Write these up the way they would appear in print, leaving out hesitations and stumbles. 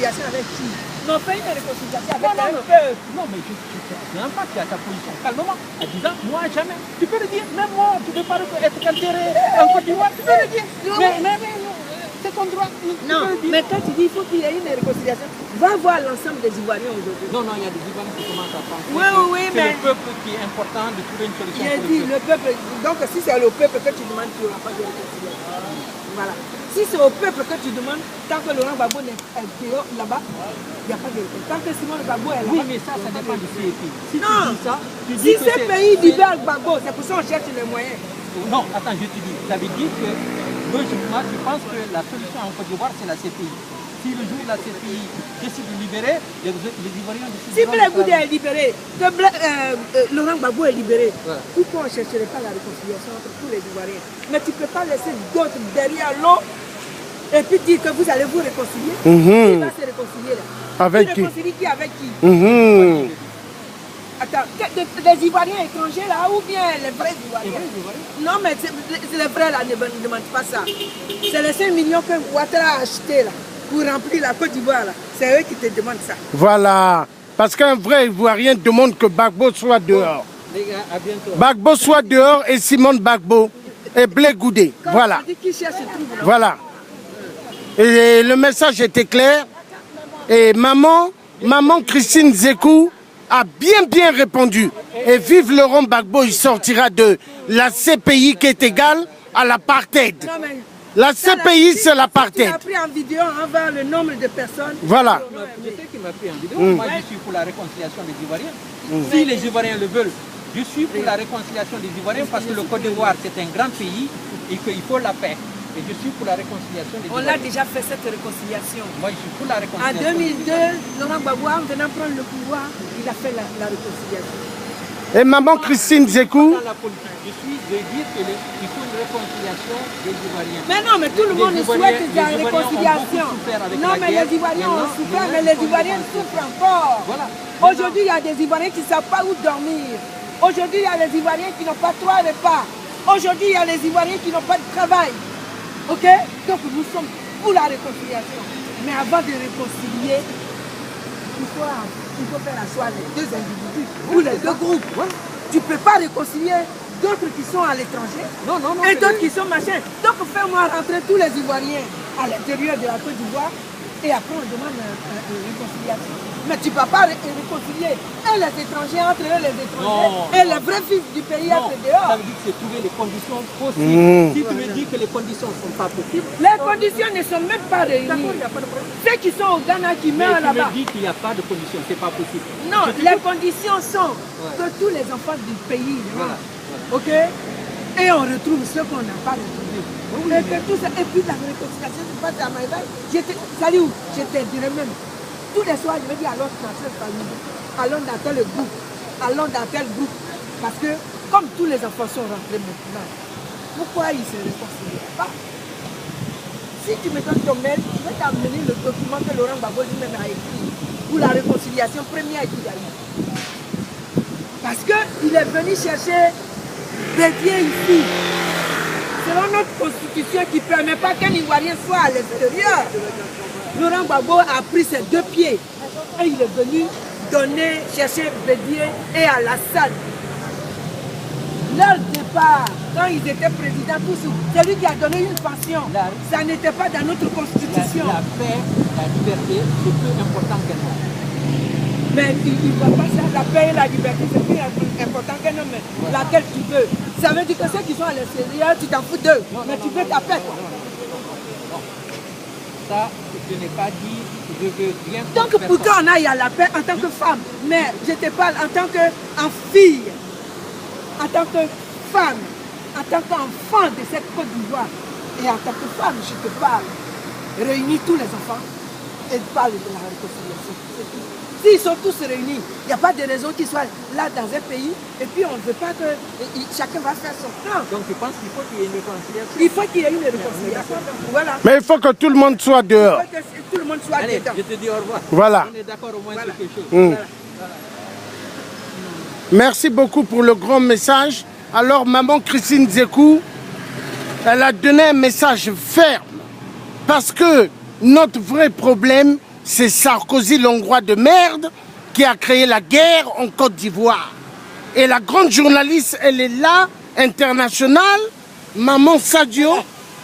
réconciliation avec qui? Non, fais une réconciliation avec Non, un non, peuple. non, mais je n'aime pas qu'il y a ta position. Calmement, en disant, moi jamais. Tu peux le dire, même moi, tu ne veux pas être enterré en Côte d'Ivoire, tu peux le dire. Mais c'est ton droit. Non, mais quand tu dis qu'il faut qu'il y ait une réconciliation, va voir l'ensemble des Ivoiriens aujourd'hui. Non, il y a des Ivoiriens qui commencent à penser Oui, que mais c'est le peuple qui est important de trouver une solution. J'ai dit le peuple. Donc si c'est le peuple que tu demandes, tu n'auras pas de réconciliation. Voilà. Si c'est au peuple que tu demandes, tant que Laurent Gbagbo est là-bas, il n'y a pas de réconciliation. Tant que Simone Gbagbo est là-bas. Oui, mais ça dépend du CFI. Si non, tu dis ça, tu dis si que ces pays libèrent Gbagbo, c'est pour ça qu'on cherche les moyens. Non, attends, je te dis. Ça veut dire que logiquement, tu penses que la solution en Côte d'Ivoire, c'est la CPI. Si le jour la CPI décide de libérer, les Ivoiriens décident si Blé Goudé est libéré, que Laurent Gbagbo est libéré, voilà. Pourquoi on ne chercherait pas la réconciliation entre tous les Ivoiriens? Mais tu ne peux pas laisser d'autres derrière l'eau et puis dire que vous allez vous réconcilier. Qui va se réconcilier là? Avec qui? Réconcilier qui avec qui? Attends, des Ivoiriens étrangers là ou bien les vrais Ivoiriens? Non, mais les vrais là ne demandent pas ça. C'est les 5 millions que Ouattara a acheté là pour remplir la Côte d'Ivoire là. C'est eux qui te demandent ça. Voilà. Parce qu'un vrai Ivoirien demande que Gbagbo soit dehors. Les gars, à bientôt. Gbagbo soit dehors et Simone Gbagbo et Blé Goudé. Voilà. Voilà. Et le message était clair. Et maman Christine Zékou a bien répondu. Et vive Laurent Gbagbo, il sortira de la CPI qui est égale à l'apartheid. La CPI, c'est l'apartheid. Tu as pris en vidéo envers le nombre de personnes. Voilà. Je sais qu'il m'a pris en vidéo. Moi, je suis pour la réconciliation des Ivoiriens. Si les Ivoiriens le veulent, je suis pour la réconciliation des Ivoiriens parce que le Côte d'Ivoire, c'est un grand pays et qu'il faut la paix. Et je suis pour la réconciliation des Ivoiriens. On a déjà fait cette réconciliation. Moi, je suis pour la réconciliation. En 2002, Laurent Gbagbo, en venant prendre le pouvoir, il a fait la réconciliation. Et maman Christine Zékou? Dans la politique, je suis de dire qu'il faut une réconciliation des Ivoiriens. Mais non, mais tout le monde souhaite la réconciliation. Non, mais les Ivoiriens ont souffert, mais les Ivoiriens souffrent encore. Voilà. Aujourd'hui, il y a des Ivoiriens qui ne savent pas où dormir. Aujourd'hui, il y a les Ivoiriens qui n'ont pas 3 repas. Aujourd'hui, il y a les Ivoiriens qui n'ont pas de travail. Ok? Donc nous sommes pour la réconciliation. Mais avant de réconcilier, il faut faire la choix des 2 individus ou les 2 groupes. Tu ne peux pas réconcilier d'autres qui sont à l'étranger et d'autres qui sont machin. Donc fais-moi rentrer tous les Ivoiriens à l'intérieur de la Côte d'Ivoire et après on demande une réconciliation. Mais tu ne peux pas réconcilier et les étrangers entre eux, les étrangers, et les vrais fils du pays entre dehors. Ça veut dire que c'est trouver les conditions possibles. Si tu me dis que les conditions ne sont pas possibles, les conditions ne sont même pas réunies. Ceux qui sont au Ghana, qui meurent là-bas. Tu me dis qu'il n'y a pas de conditions, c'est pas possible. Non, les conditions sont que tous les enfants du pays, ok, et on retrouve ceux qu'on n'a pas retrouvés. Et que tout ça, et puis la réconciliation se passe à Maïvaï. Salut, je te dirais même. Tous les soirs, je me dis allons dans cette famille, allons dans tel groupe, allons dans tel groupe. Parce que comme tous les enfants sont rentrés maintenant, pourquoi ils ne se réconcilient pas? Si tu me donnes ton mail, je vais t'amener le document que Laurent Gbagbo lui-même a écrit pour la réconciliation première qu'il a eue. Parce qu'il est venu chercher des biens ici. Selon notre constitution qui ne permet pas qu'un Ivoirien soit à l'extérieur, Laurent Gbagbo a pris ses 2 pieds et il est venu donner, chercher Bédié et Alassane. Leur départ, quand ils étaient présidents, c'est lui qui a donné une pension. Ça n'était pas dans notre constitution. La paix, la liberté, c'est plus important qu'un homme. Mais il ne voit pas ça. La paix et la liberté, c'est plus important qu'un homme. Laquelle tu veux. Ça veut dire que ceux qui sont à l'extérieur, tu t'en fous d'eux. Mais tu veux ta paix. Ça, je n'ai pas dit, je veux rien. Donc pourquoi on aille à la paix en tant que femme? Mais je te parle en tant que fille, en tant que femme, en tant qu'enfant de cette Côte d'Ivoire. Et en tant que femme, je te parle. Réunis tous les enfants et parle de la réconciliation. S'ils sont tous réunis, il n'y a pas de raison qu'ils soient là dans un pays et puis on ne veut pas que chacun va faire son plan. Donc tu penses qu'il faut qu'il y ait une réconciliation? Il faut qu'il y ait une réconciliation. Voilà. Mais il faut que tout le monde soit dehors. Il faut que tout le monde soit Allez, dedans. je te dis au revoir. Voilà. On est d'accord au moins sur quelque chose. Voilà. Merci beaucoup pour le grand message. Alors, maman Christine Zékou, elle a donné un message ferme. Parce que notre vrai problème, c'est Sarkozy, l'Hongrois de merde, qui a créé la guerre en Côte d'Ivoire. Et la grande journaliste, elle est là, internationale, Maman Sadio,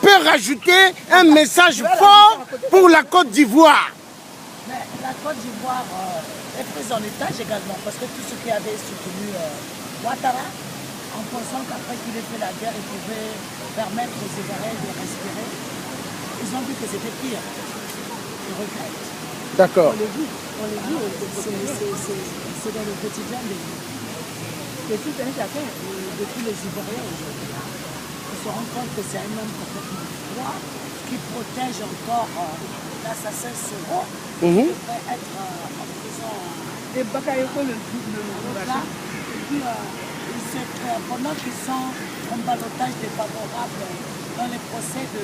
peut rajouter un message fort pour la Côte d'Ivoire. Mais la Côte d'Ivoire est prise en otage également, parce que tout ce qui avait soutenu Ouattara, en pensant qu'après qu'il ait fait la guerre, il pouvait permettre aux Ivoiriens de respirer, ils ont vu que c'était pire. Ils regrettent. D'accord. On le vit, c'est dans le quotidien de tout un chacun, de tous les Ivoiriens aujourd'hui. On se rend compte que c'est un homme complètement froid, qui protège encore l'assassin Soro, qui devrait être en prison. Et Bakayoko le là. Et puis, pendant qu'ils sont en ballottage défavorable dans les procès de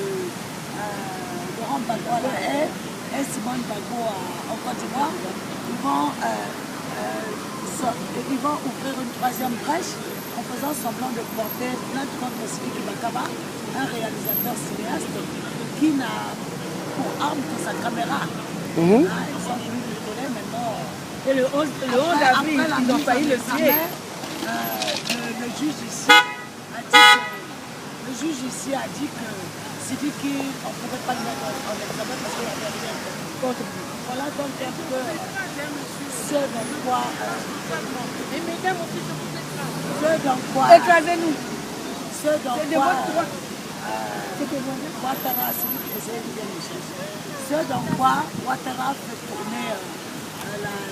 Laurent Gbagbo à la haie et Simone Gbagbo en Côte d'Ivoire, ils vont ouvrir une troisième brèche en faisant semblant de porter plainte contre Sidiki Bakaba, un réalisateur cinéaste qui n'a pour arme que sa caméra. Ils ont voulu le coller maintenant. Et le 11 avril, ils ont failli le tuer. Le juge ici a dit que Sidiki, on ne pouvait pas le mettre en examen parce qu'il avait rien contre lui. Voilà donc un peu ce dans quoi... Écrasez-nous. Ce dans quoi... Ouattara, ce dans quoi Ouattara fait tourner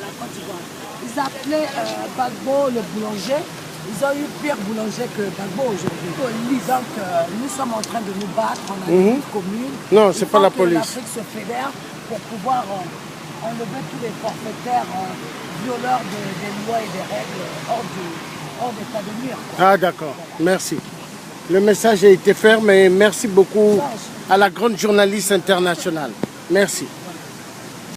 la Côte d'Ivoire. Ils appelaient Gbagbo le boulanger. Ils ont eu pire boulanger que Gbagbo aujourd'hui. Donc nous sommes en train de nous battre, on a une commune. Non, c'est pas la police. L'Afrique se fédère pour pouvoir enlever tous les forfaitaires violeurs des lois et des règles hors d'état de nuire. Ah d'accord, merci. Le message a été ferme et merci beaucoup à la grande journaliste internationale. Merci.